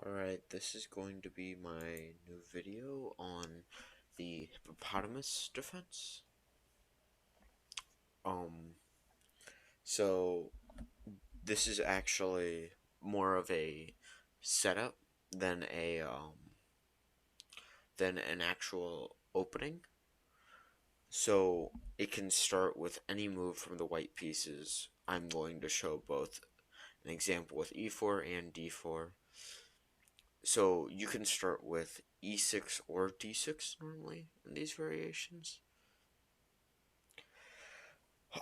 Alright, this is going to be my new video on the hippopotamus defense. Um, so this is actually more of a setup than an actual opening. So it can start with any move from the white pieces. I'm going to show both an example with e4 and d4. So you can start with e6 or d6 normally in these variations.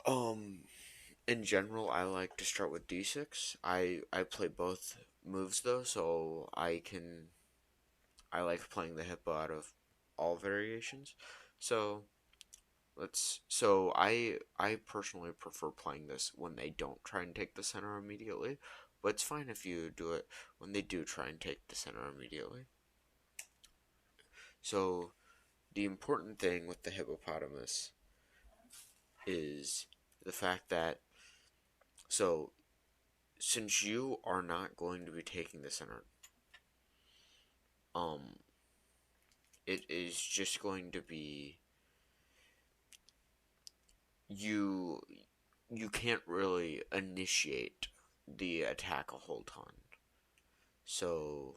Um, in general, I like to start with d6. I play both moves though, so I like playing the hippo out of all variations. So I personally prefer playing this when they don't try and take the center immediately, but it's fine if you do it when they do try and take the center immediately. So the important thing with the hippopotamus is the fact that so since you are not going to be taking the center, um, it is just going to be you. You can't really initiate the attack a whole ton. So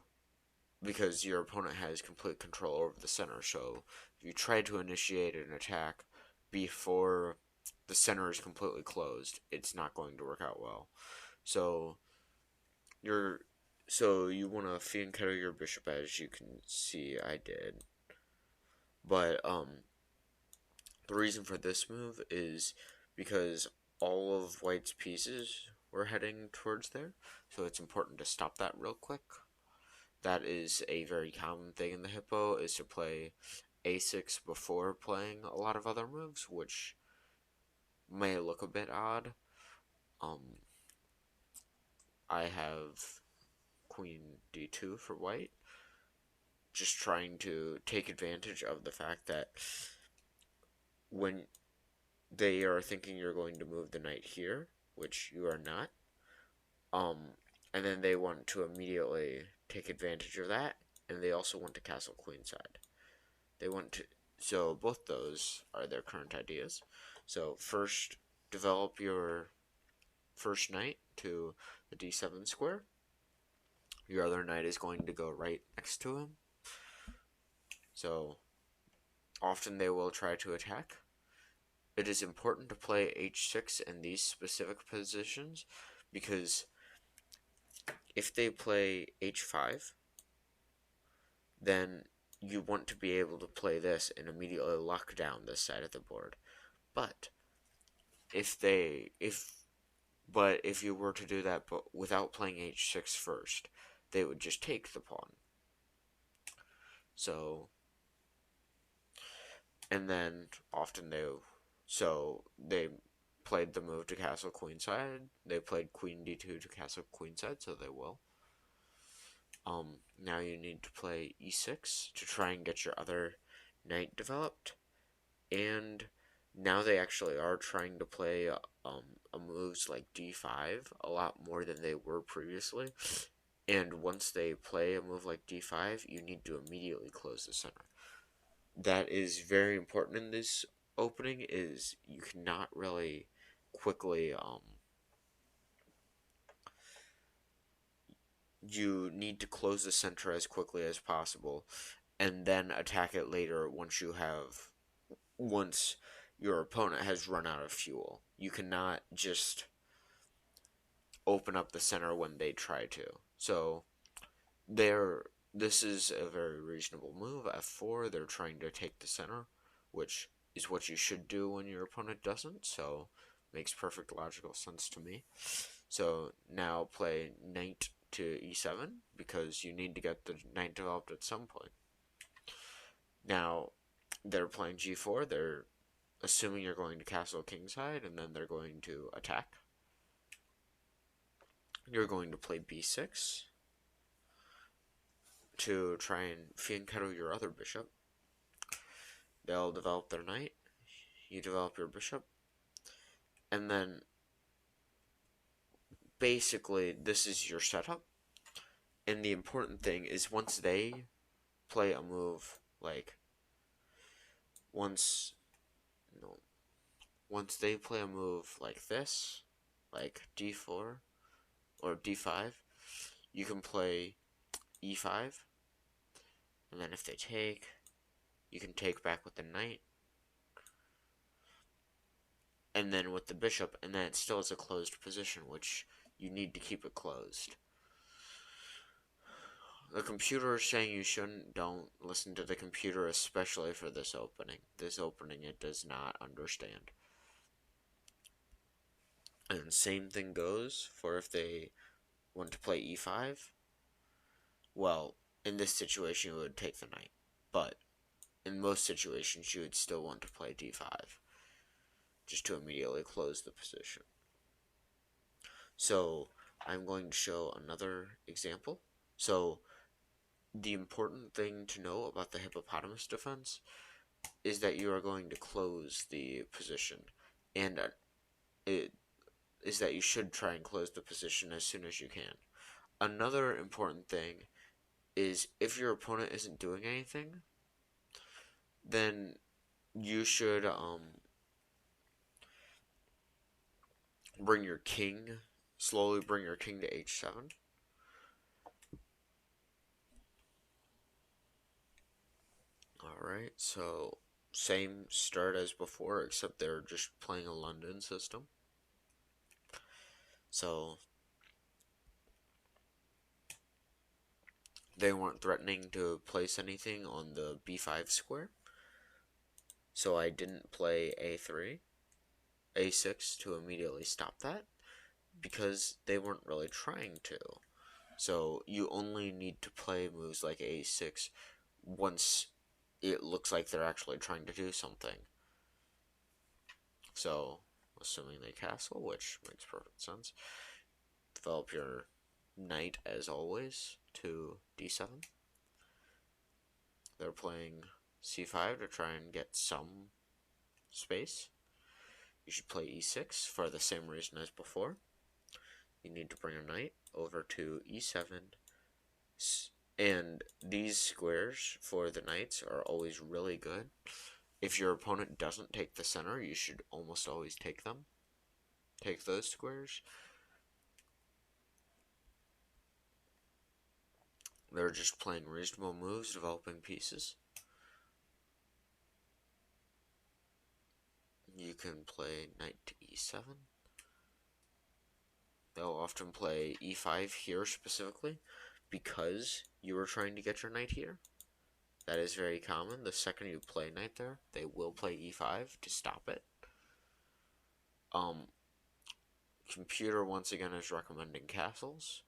because your opponent has complete control over the center, so if you try to initiate an attack before the center is completely closed, it's not going to work out well. So you're you want to fianchetto your bishop, as you can see I did. But the reason for this move is because all of white's pieces were heading towards there, so it's important to stop that real quick. That is a very common thing in the hippo, is to play a6 before playing a lot of other moves, which may look a bit odd. Um, I have queen d2 for white, just trying to take advantage of the fact that when they are thinking you're going to move the knight here, which you are not, um, and then they want to immediately take advantage of that, and they also want to castle queenside. They want to, so both those are their current ideas. So first, develop your first knight to the d7 square. Your other knight is going to go right next to him. So often they will try to attack. It is important to play h6 in these specific positions because if they play h5, then you want to be able to play this and immediately lock down this side of the board. But if you were to do that but without playing h6 first, they would just take the pawn. So, and then often they played the move to castle queenside. They played queen d2 to castle queenside, so they will. Now you need to play e6 to try and get your other knight developed. And now they actually are trying to play moves like d5 a lot more than they were previously. And once they play a move like d5, you need to immediately close the center. That is very important in this opening, is you cannot really quickly you need to close the center as quickly as possible and then attack it later once your opponent has run out of fuel. You cannot just open up the center when they try to. So this is a very reasonable move. F4, they're trying to take the center, which is what you should do when your opponent doesn't, so makes perfect logical sense to me. So now play knight to e7 because you need to get the knight developed at some point. Now they're playing g4, they're assuming you're going to castle kingside, and then they're going to attack. You're going to play b6 to try and fianchetto your other bishop. They'll develop their knight, you develop your bishop, and then basically this is your setup. And the important thing is once they play a move like once no once they play a move like this, like d4 or d5, you can play e5, and then if they take, you can take back with the knight, and then with the bishop, and then it still is a closed position, which you need to keep it closed. The computer is saying you shouldn't. Don't listen to the computer, especially for this opening. This opening it does not understand. And same thing goes for if they want to play e5. Well, in this situation, you would take the knight. But in most situations, you would still want to play d5, just to immediately close the position. So I'm going to show another example. So the important thing to know about the hippopotamus defense is that you are going to close the position, and it is that you should try and close the position as soon as you can. Another important thing is if your opponent isn't doing anything, then you should bring your king, slowly bring your king to h7. Alright, so same start as before, except they're just playing a London system. So they weren't threatening to place anything on the b5 square. So I didn't play a3, a6 to immediately stop that, because they weren't really trying to. So you only need to play moves like a6 once it looks like they're actually trying to do something. So, assuming they castle, which makes perfect sense, develop your knight as always to d7. They're playing c5 to try and get some space. You should play e6 for the same reason as before. You need to bring your knight over to e7, and these squares for the knights are always really good. If your opponent doesn't take the center, you should almost always take them. Take those squares. They're just playing reasonable moves, developing pieces. You can play knight to e7. They'll often play e5 here specifically because you were trying to get your knight here. That is very common. The second you play knight there, they will play e5 to stop it. Computer once again is recommending castles.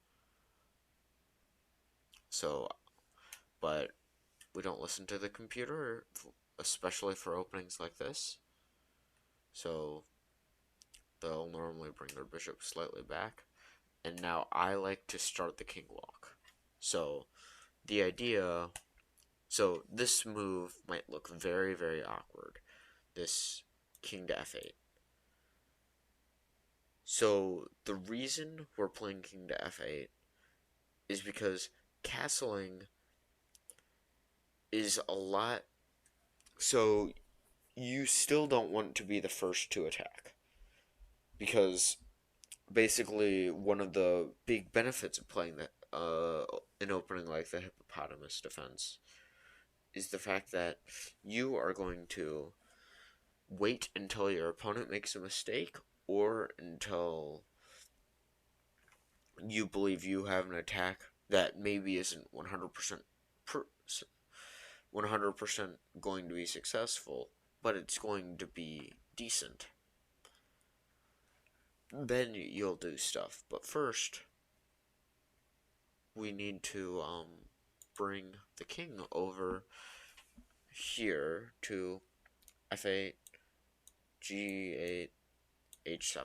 So, but we don't listen to the computer, especially for openings like this. So they'll normally bring their bishop slightly back. And now I like to start the king walk. So the idea, so this move might look very, very awkward. This king to f8. So the reason we're playing king to f8 is because castling is a lot. So you still don't want to be the first to attack, because basically one of the big benefits of playing an opening like the hippopotamus defense is the fact that you are going to wait until your opponent makes a mistake, or until you believe you have an attack that maybe isn't 100% going to be successful, but it's going to be decent. Then you'll do stuff. But first, we need to bring the king over here to f8, g8, h7.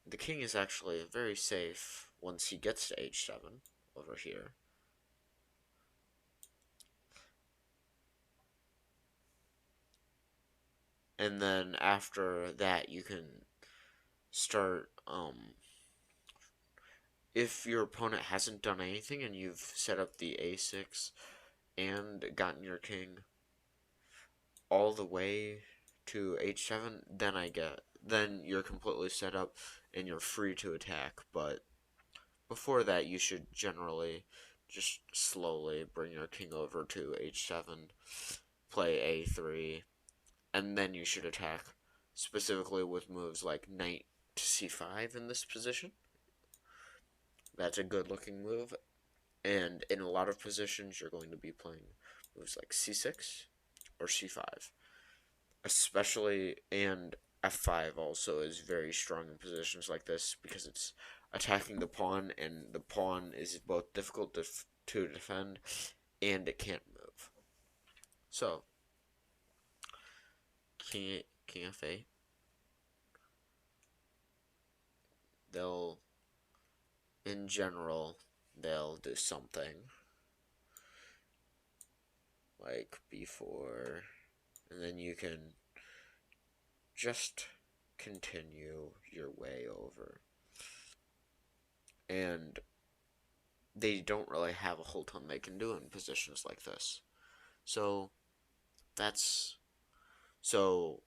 The king is actually very safe once he gets to h7 over here. And then after that, you can start if your opponent hasn't done anything and you've set up the a6 and gotten your king all the way to h7, then you're completely set up and you're free to attack. But before that, you should generally just slowly bring your king over to h7, play a3, and then you should attack, specifically with moves like knight to c5 in this position. That's a good looking move, and in a lot of positions, you're going to be playing moves like c6 or c5, especially, and f5 also is very strong in positions like this because it's attacking the pawn, and the pawn is both difficult to defend and it can't move. So, king f8, they'll, in general, they'll do something like b4, and then you can just continue your way over. And they don't really have a whole ton they can do in positions like this. So that's so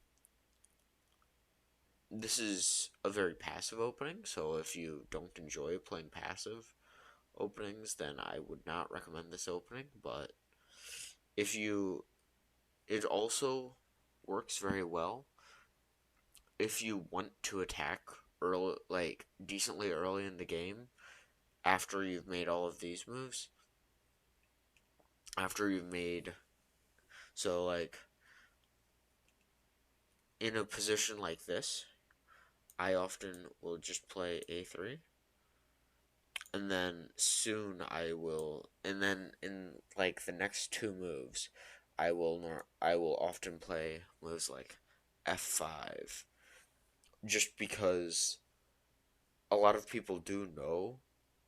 this is a very passive opening. So if you don't enjoy playing passive openings, then I would not recommend this opening. But if you, it also works very well if you want to attack early, like decently early in the game, after you've made all of these moves. After you've made, so like in a position like this, I often will just play a3, and then soon and then in like the next two moves, I will often play moves like f5, just because a lot of people do know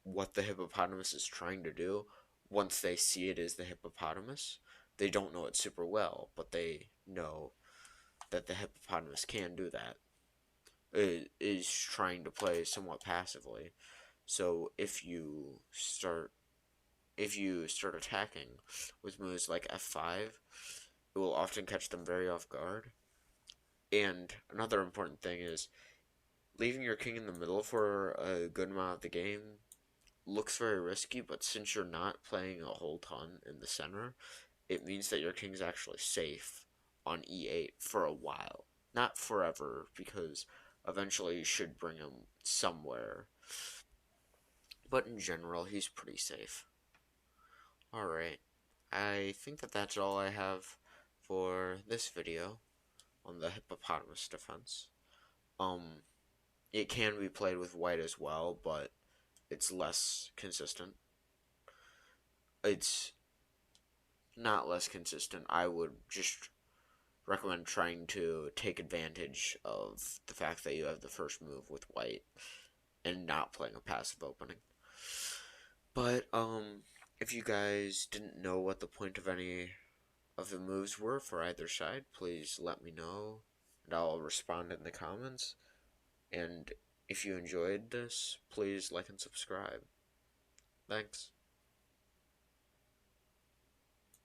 what the hippopotamus is trying to do once they see it as the hippopotamus. They don't know it super well, but they know that the hippopotamus can do that. It is trying to play somewhat passively. So if you start attacking with moves like f5, it will often catch them very off guard. And another important thing is leaving your king in the middle for a good amount of the game looks very risky, but since you're not playing a whole ton in the center, it means that your king's actually safe on e8 for a while. Not forever, because eventually you should bring him somewhere. But in general, he's pretty safe. Alright, I think that that's all I have for this video on the hippopotamus defense. It can be played with white as well, but it's less consistent. It's not less consistent. I would just recommend trying to take advantage of the fact that you have the first move with white and not playing a passive opening. But if you guys didn't know what the point of any of the moves were for either side, please let me know and I'll respond in the comments. And if you enjoyed this, please like and subscribe. Thanks.